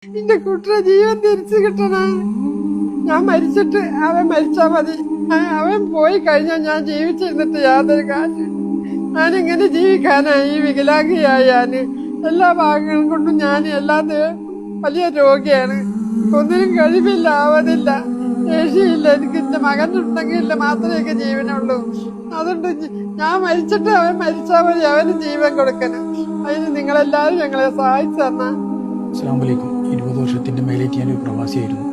എന്റെ കുട്ടിയുടെ ജീവൻ തിരിച്ചു കിട്ടണം. ഞാൻ മരിച്ചിട്ട് അവൻ മരിച്ചാ മതി. അവൻ പോയി കഴിഞ്ഞാൽ ഞാൻ ജീവിച്ചിരുന്നിട്ട് യാതൊരു കാര്യം. ഞാനിങ്ങനെ ജീവിക്കാനായി ഈ വികലാംഗിയായി. ഞാന് എല്ലാ ഭാഗങ്ങളും കൊണ്ടും ഞാൻ എല്ലാത്തിനും വലിയ രോഗിയാണ്. ഒന്നിനും കഴിവില്ല, ആവതില്ല, ശേഷിയില്ല. എനിക്ക് എന്റെ മകനുണ്ടെങ്കിൽ മാത്രമേ എനിക്ക് ജീവനുള്ളൂ. അതുകൊണ്ട് ഞാൻ മരിച്ചിട്ട് അവൻ മരിച്ചാ മതി. അവന് ജീവൻ കൊടുക്കണം. അതിന് നിങ്ങളെല്ലാവരും ഞങ്ങളെ സഹായിച്ചു തന്ന. അസ്സലാമു അലൈക്കും. 20 വർഷത്തിന്റെ മേലേക്ക് ഞാനൊരു പ്രവാസിയായിരുന്നു.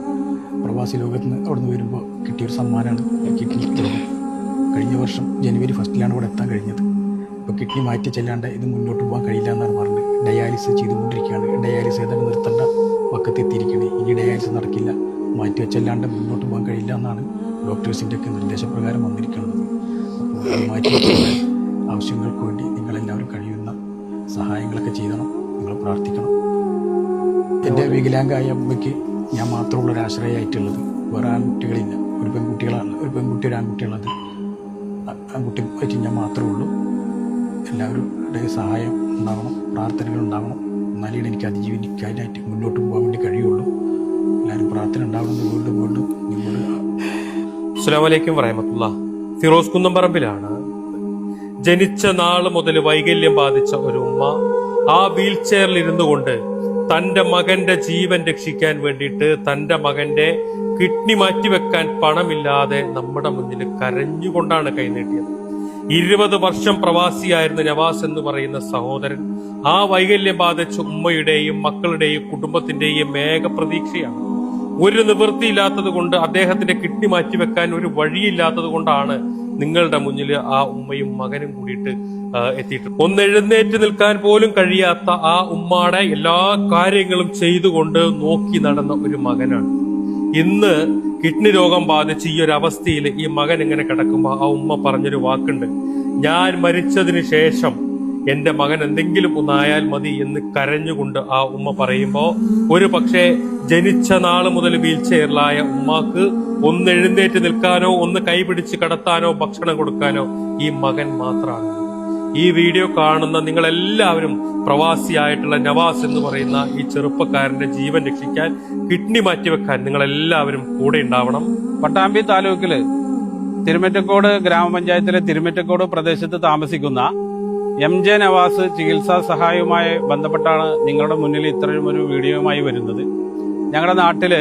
പ്രവാസി ലോകത്ത് നിന്ന് അവിടെ നിന്ന് വരുമ്പോൾ കിട്ടിയൊരു സമ്മാനമാണ് കിഡ്നി രോഗം. കഴിഞ്ഞ വർഷം ജനുവരി 1 ഇവിടെ എത്താൻ കഴിഞ്ഞത്. ഇപ്പോൾ കിഡ്നി മാറ്റി ചെല്ലാണ്ട് ഇത് മുന്നോട്ട് പോകാൻ കഴിയില്ല എന്നാണ് പറഞ്ഞത്. ഡയാലിസിസ് ചെയ്തുകൊണ്ടിരിക്കുകയാണ്. ഡയാലിസിസ് ഏതാണ്ട് നിർത്തേണ്ട വക്കത്തെത്തിയിരിക്കുകയാണ്. ഇനി ഡയാലിസിസ് നടക്കില്ല, മാറ്റി വെച്ചല്ലാണ്ട് മുന്നോട്ട് പോകാൻ കഴിയില്ല എന്നാണ് ഡോക്ടേഴ്സിൻ്റെ ഒക്കെ നിർദ്ദേശപ്രകാരം വന്നിരിക്കുന്നത്. അപ്പോൾ അത് മാറ്റി വെക്കുന്ന ആവശ്യങ്ങൾക്ക് വേണ്ടി നിങ്ങളെല്ലാവരും കഴിയുന്ന സഹായങ്ങളൊക്കെ ചെയ്യണം. നിങ്ങൾ പ്രാർത്ഥിക്കണം. എൻ്റെ വികലാംഗായ അമ്മയ്ക്ക് ഞാൻ മാത്രമുള്ള ഒരു ആശ്രയമായിട്ടുള്ളത്. വേറെ ആൺകുട്ടികളില്ല. ഒരു പെൺകുട്ടികളാണ്. ഒരു പെൺകുട്ടി ഒരു ആൺകുട്ടിയുള്ളത്. ആൺകുട്ടി ആയിട്ട് ഞാൻ മാത്രമേ ഉള്ളൂ. എല്ലാവരുടെ സഹായം ഉണ്ടാവണം, പ്രാർത്ഥനകൾ ഉണ്ടാവണം. എന്നാലേ എനിക്ക് അതിജീവിക്കാനായിട്ട് മുന്നോട്ട് പോകാൻ വേണ്ടി കഴിയുള്ളൂ. എല്ലാവരും പ്രാർത്ഥന ഉണ്ടാവണമെന്ന് വീണ്ടും നിങ്ങളോട്. അസ്സലാമു അലൈക്കും വറഹ്മത്തുള്ളാഹി. ഫിറോസ് കുന്നംപറമ്പിലാണ്. ജനിച്ച നാള് മുതൽ വൈകല്യം ബാധിച്ച ഒരു ഉമ്മ ആ വീൽ ചെയറിൽ ഇരുന്നു കൊണ്ട് തന്റെ മകന്റെ ജീവൻ രക്ഷിക്കാൻ വേണ്ടിയിട്ട് തന്റെ മകന്റെ കിഡ്നി മാറ്റിവെക്കാൻ പണമില്ലാതെ നമ്മുടെ മുന്നിൽ കരഞ്ഞുകൊണ്ടാണ് കൈനീട്ടിയത്. 20 വർഷം പ്രവാസിയായിരുന്ന നവാസ് എന്ന് പറയുന്ന സഹോദരൻ ആ വൈകല്യം ബാധിച്ച ഉമ്മയുടെയും മക്കളുടെയും കുടുംബത്തിന്റെയും പ്രതീക്ഷയാണ്. ഒരു നിവൃത്തിയില്ലാത്തത് കൊണ്ട്, അദ്ദേഹത്തിന്റെ കിഡ്നി മാറ്റിവെക്കാൻ ഒരു വഴിയില്ലാത്തത് കൊണ്ടാണ് നിങ്ങളുടെ മുന്നിൽ ആ ഉമ്മയും മകനും കൂടിയിട്ട് എത്തിയിട്ട് ഒന്ന് എഴുന്നേറ്റ് നിൽക്കാൻ പോലും കഴിയാത്ത ആ ഉമ്മയുടെ എല്ലാ കാര്യങ്ങളും ചെയ്തുകൊണ്ട് നോക്കി നടന്ന ഒരു മകനാണ്. ഇന്ന് കിഡ്നി രോഗം ബാധിച്ച് ഈ ഒരു അവസ്ഥയിൽ ഈ മകൻ ഇങ്ങനെ കിടക്കുമ്പോൾ ആ ഉമ്മ പറഞ്ഞൊരു വാക്കുണ്ട്: ഞാൻ മരിച്ചതിന് ശേഷം എന്റെ മകൻ എന്തെങ്കിലും ഒന്നായാൽ മതി എന്ന് കരഞ്ഞുകൊണ്ട് ആ ഉമ്മ പറയുമ്പോ, ഒരു പക്ഷേ ജനിച്ച നാള് മുതൽ വീൽ ചെയറിലായ ഉമ്മാക്ക് ഒന്ന് എഴുന്നേറ്റ് നിൽക്കാനോ ഒന്ന് കൈപിടിച്ച് കടത്താനോ ഭക്ഷണം കൊടുക്കാനോ ഈ മകൻ മാത്രമാണ്. ഈ വീഡിയോ കാണുന്ന നിങ്ങളെല്ലാവരും പ്രവാസിയായിട്ടുള്ള നവാസ് എന്ന് പറയുന്ന ഈ ചെറുപ്പക്കാരന്റെ ജീവൻ രക്ഷിക്കാൻ, കിഡ്നി മാറ്റിവെക്കാൻ നിങ്ങളെല്ലാവരും കൂടെ ഉണ്ടാവണം. പട്ടാമ്പി താലൂക്കില് തിരുമറ്റക്കോട് ഗ്രാമപഞ്ചായത്തിലെ തിരുമറ്റക്കോട് പ്രദേശത്ത് താമസിക്കുന്ന MJ നവാസ് ചികിത്സാ സഹായവുമായി ബന്ധപ്പെട്ടാണ് നിങ്ങളുടെ മുന്നിൽ ഇത്തരമൊരു വീഡിയോയുമായി വരുന്നത്. ഞങ്ങളുടെ നാട്ടില്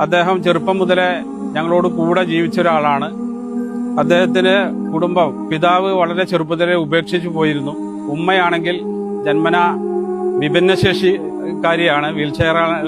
അദ്ദേഹം ചെറുപ്പം മുതലേ ഞങ്ങളോട് കൂടെ ജീവിച്ച ഒരാളാണ്. അദ്ദേഹത്തിന് കുടുംബം, പിതാവ് വളരെ ചെറുപ്പത്തിലെ ഉപേക്ഷിച്ചു പോയിരുന്നു. ഉമ്മയാണെങ്കിൽ ജന്മന വിഭിന്നശേഷിക്കാരിയാണ്, വീൽ ചെയർ